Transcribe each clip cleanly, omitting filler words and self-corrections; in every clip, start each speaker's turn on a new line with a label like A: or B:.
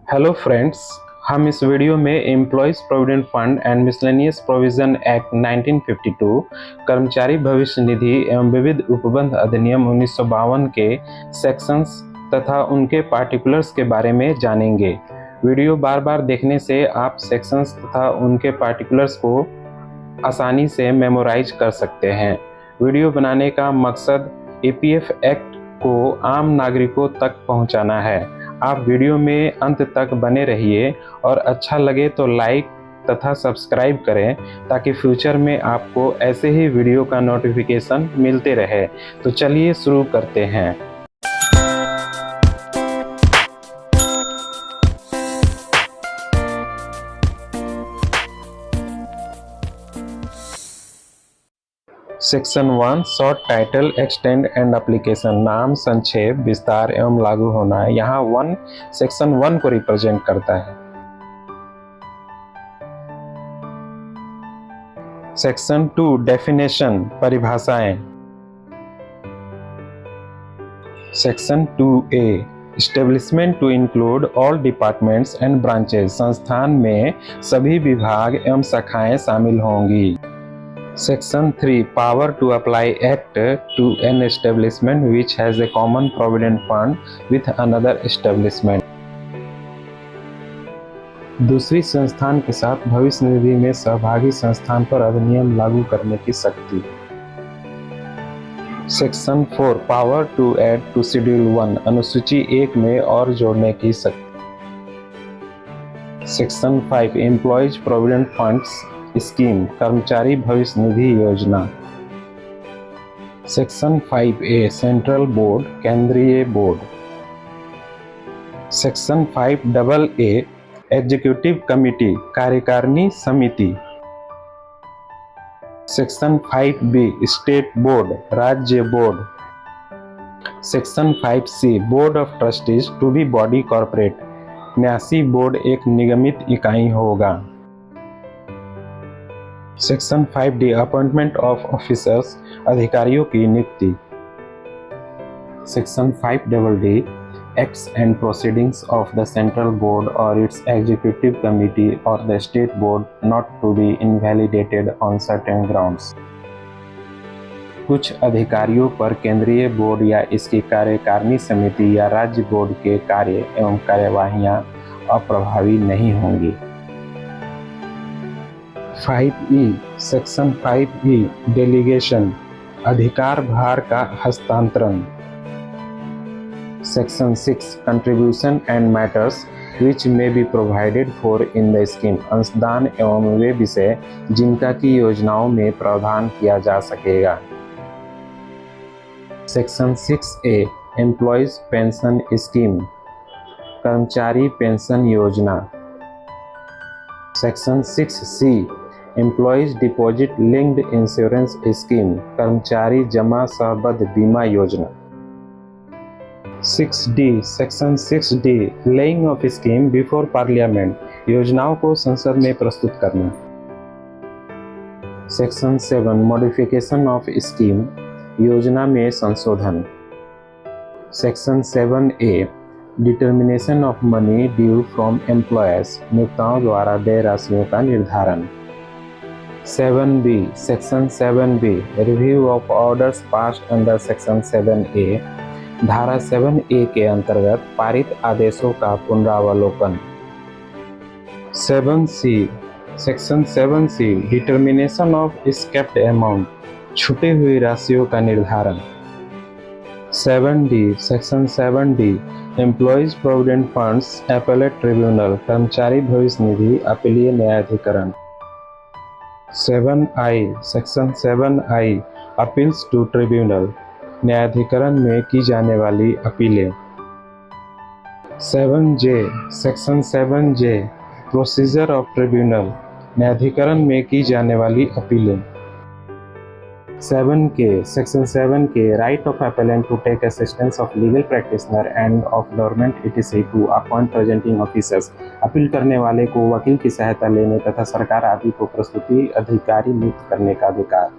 A: Hello friends, हम इस video में employees provident fund and miscellaneous provision act 1952, कर्मचारी भविष्य निधि एवं विविध उपबंध अधिनियम 1952 के सेक्शंस तथा उनके पार्टिकुलर्स के बारे में जानेंगे। वीडियो बार बार देखने से आप सेक्शंस तथा उनके पार्टिकुलर्स को आसानी से मेमोराइज कर सकते हैं। वीडियो बनाने का मकसद एपीएफ एक्ट को आम नागरिकों तक पहुंचाना है। आप वीडियो में अंत तक बने रहिए और अच्छा लगे तो लाइक तथा सब्सक्राइब करें ताकि फ्यूचर में आपको ऐसे ही वीडियो का नोटिफिकेशन मिलते रहे। तो चलिए शुरू करते हैं। Section 1 short title extend and application, नाम, संक्षेप, विस्तार एवं लागू होना है। यहाँ 1 सेक्शन 1 को रिप्रेजेंट करता है। सेक्शन 2 डेफिनेशन, परिभाषाएं। Section 2A establishment to include all departments and branches, संस्थान में सभी विभाग एवं शाखाएं शामिल होंगी। Section 3 Power to apply Act to an establishment which has a common provident fund with another establishment. दूसरी संस्थान के साथ भविष्य निधि में सहभागी संस्थान पर अधिनियम लागू करने की शक्ति। Section 4 Power to add to Schedule 1 अनुसूची 1 में और जोड़ने की शक्ति। Section 5 Employees Provident Funds scheme, कर्मचारी भविष्य निधि योजना। सेक्शन 5A सेंट्रल बोर्ड, केंद्रीय board. Section 5AA executive committee, कार्यकारिणी समिति। सेक्शन 5B स्टेट बोर्ड, राज्य board. Section 5C board of trustees to be body corporate, न्यासी बोर्ड एक निगमित इकाई होगा। Section 5D appointment of officers, अधिकारियों की नियुक्ति। Section 5DD acts and proceedings of the central board और इट्स एग्जीक्यूटिव कमिटी और the state board not to be invalidated on certain grounds. कुछ अधिकारियों पर केंद्रीय बोर्ड या इसकी कार्यकारिणी समिति या राज्य बोर्ड के कार्य एवं कार्यवाहियां अप्रभावी नहीं होंगी। 5E सेक्शन 5E डेलीगेशन, अधिकार भार का हस्तांतरण। Section 6 contribution and matters which may be provided for in the scheme, अंशदान एवं वे विषय जिनका की योजनाओं में प्रावधान किया जा सकेगा। Section 6A employees pension scheme, कर्मचारी पेंशन योजना। Section 6C employees deposit linked insurance scheme, कर्मचारी जमा सहबद्ध बीमा योजना। 6D section 6D laying of scheme before parliament, योजनाओं को संसद में प्रस्तुत करना। सेक्शन 7 मॉडिफिकेशन ऑफ स्कीम, योजना में संशोधन। Section 7A determination of money due from employers, नियोक्ताओं द्वारा देय राशियों का निर्धारण। 7B section 7B review of orders passed under section 7A, धारा 7A के अंतर्गत पारित आदेशों का पुनरावलोकन। 7C section 7C determination of escaped amount, छूटी हुई राशियों का निर्धारण। 7D section 7D employees provident funds appellate tribunal, कर्मचारी भविष्य निधि अपीलीय न्यायाधिकरण। 7I section 7I appeals to tribunal, न्यायाधिकरण में की जाने वाली अपीलें। 7J section 7J procedure of tribunal, न्यायाधिकरण में की जाने वाली अपीलें। 7K section 7K right of appellant to take assistance of legal practitioner and of government etc to appoint presenting officers, appeal करने वाले को वकील की सहायता लेने तथा सरकार आदि को प्रस्तुति अधिकारी नियुक्त करने का अधिकार।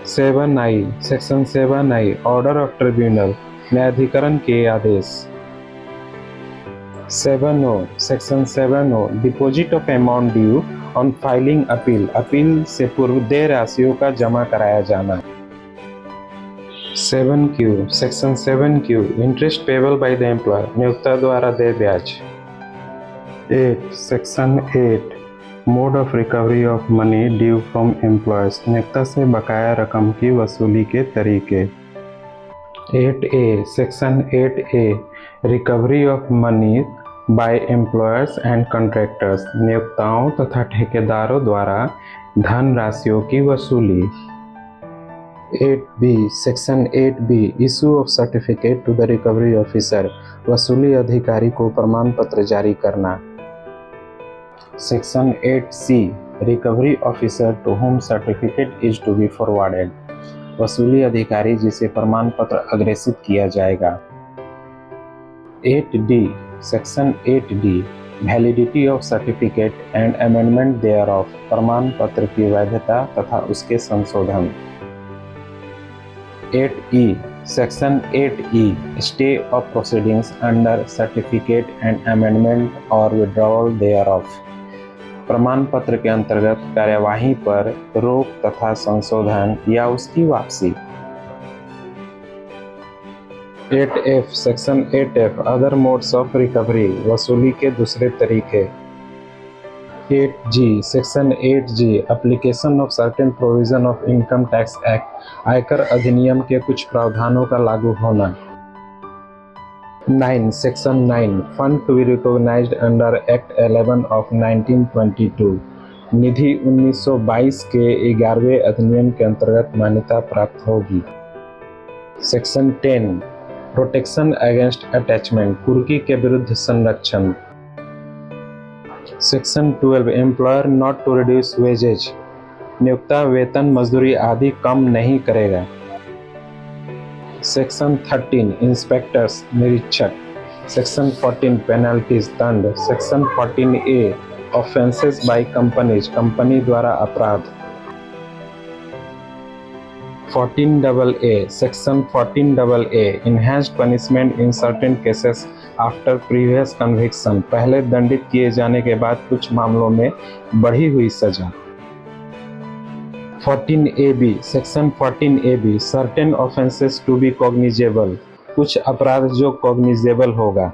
A: 7I section 7I order of tribunal, न्यायाधिकरण के आदेश। 7O section 7O deposit of amount due on filing appeal, appeal से पूर्व देय राशियों का जमा कराया जाना। 7Q section 7Q interest payable by the employer, नियोक्ता द्वारा देय ब्याज। 8 section 8 mode of recovery of money due from employers, नियोक्ता से बकाया रकम की वसूली के तरीके। 8A section 8A recovery of money by employers and contractors, नियोक्ताओं तथा ठेकेदारों द्वारा धन राशियों की वसूली। 8B section 8B issue of certificate to the recovery officer, वसूली अधिकारी को प्रमाण पत्र जारी करना। Section 8C recovery officer to whom certificate is to be forwarded, वसूली अधिकारी जिसे प्रमाण पत्र अग्रेसित किया जाएगा। 8D section 8D validity of certificate and amendment thereof, प्रमाण पत्र की वैधता तथा उसके संशोधन। 8E section 8E stay of proceedings under certificate and amendment or withdrawal thereof, प्रमाण पत्र के अंतर्गत कार्यवाही पर रोक तथा संशोधन या उसकी वापसी। 8F section 8F other modes of recovery, वसूली के दूसरे तरीके। 8G section 8G application of certain provision of income tax act, आयकर अधिनियम के कुछ प्रावधानों का लागू होना। 9 section 9 fund to be recognised under act 11 of 1922, निधि 1922 के 11वें अधिनियम के अंतर्गत मान्यता प्राप्त होगी। सेक्शन 10 प्रोटेक्शन अगेंस्ट अटैचमेंट, कुर्की के विरुद्ध संरक्षण। Section 12 employer not to reduce wages, नियोक्ता वेतन मजदूरी आदि कम नहीं करेगा। सेक्शन 13 इंस्पेक्टर्स, निरीक्षक। सेक्शन 14 पेनल्टीज, दंड। Section 14A offences by companies, company द्वारा अपराध। 14AA section 14AA enhanced punishment in certain cases after previous conviction, पहले दंडित किए जाने के बाद कुछ मामलों में बढ़ी हुई सजा। 14AB section 14AB certain offences to be cognizable, कुछ अपराध जो कॉग्निजेबल होगा।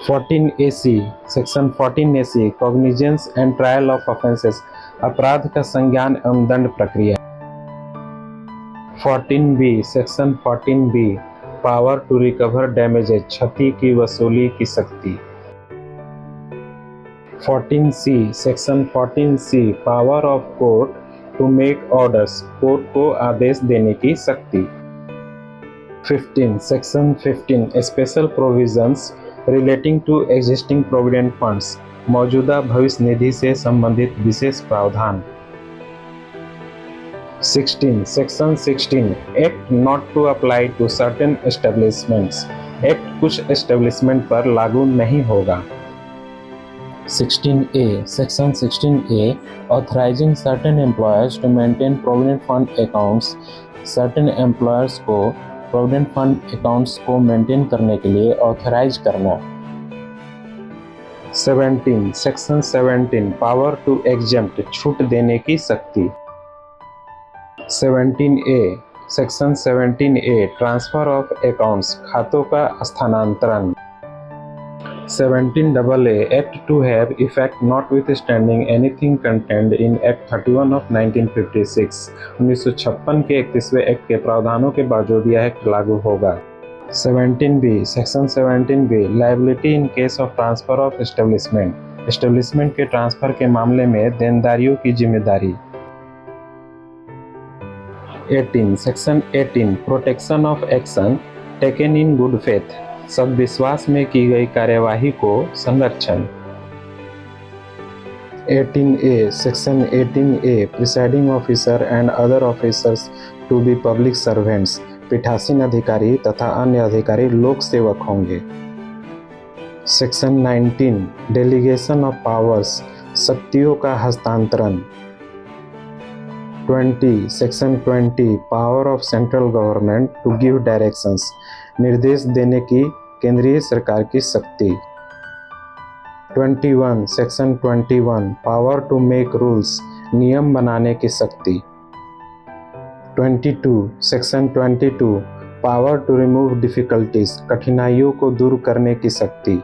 A: 14AC section 14AC cognizance and trial of offences, अपराध का संज्ञान एवं दंड प्रक्रिया। 14B section 14B power to recover damages, क्षति की वसूली की शक्ति। 14C section 14C power of court to make orders, court को आदेश देने की शक्ति। 15 section 15 special provisions relating to existing provident funds, मौजूदा भविष्य निधि से संबंधित विशेष प्रावधान। 16 section 16 act not to apply to certain establishments, act कुछ एस्टेब्लिशमेंट पर लागू नहीं होगा। 16A section 16A authorizing certain employers to maintain provident fund accounts, certain employers को प्रोविडेंट फंड अकाउंट्स को मेंटेन करने के लिए ऑथराइज करना। 17 सेक्शन 17 पावर टू एग्जेम्प्ट, छूट देने की शक्ति। 17A section 17A transfer of accounts, खातों का स्थानांतरण। 17AA act to have effect notwithstanding anything contained in act 31 of 1956, 1956 के 31वें एक्ट के प्रावधानों के बावजूद यह एक्ट लागू होगा। 17B section 17B liability in case of transfer of establishment, establishment के ट्रांसफर के मामले में देनदारियों की जिम्मेदारी। 18 section 18 protection of action taken in good faith, सद्विश्वास में की गई कार्यवाही को संरक्षण। 18A section 18A presiding officer and other officers to be public servants, पीठासीन अधिकारी तथा अन्य अधिकारी लोक सेवक होंगे। सेक्शन 19 डेलीगेशन ऑफ पावर्स, शक्तियों का हस्तांतरण। 20 section 20 power of central government to give directions, निर्देश देने की केंद्रीय सरकार की शक्ति। 21 section 21 power to make rules नियम बनाने की शक्ति। 22 section 22 power to remove difficulties कठिनाइयों को दूर करने की शक्ति।